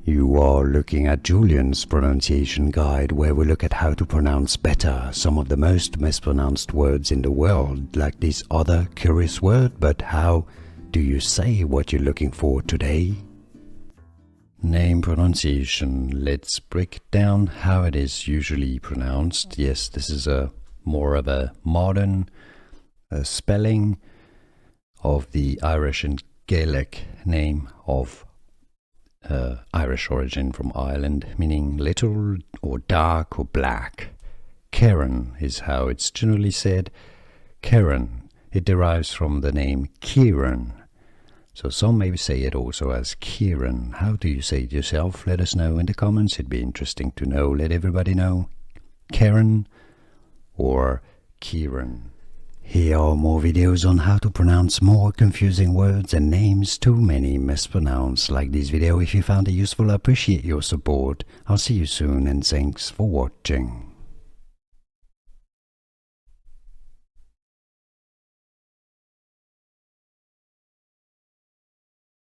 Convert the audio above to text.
You are looking at Julian's pronunciation guide, where we look at how to pronounce better some of the most mispronounced words in the world, like this other curious word. But how do you say what you're looking for today? Name pronunciation. Let's break down how it is usually pronounced. Yes, this is more of a modern spelling of the Irish and Gaelic name of Irish origin from Ireland, meaning little or dark or black. Kyron is how it's generally said. Kyron, it derives from the name Kieran. So some may say it also as Kieran. How do you say it yourself? Let us know in the comments. It'd be interesting to know. Let everybody know. Kyron or Kieran. Here are more videos on how to pronounce more confusing words and names too many mispronounced. Like this video if you found it useful. I appreciate your support. I'll see you soon and thanks for watching.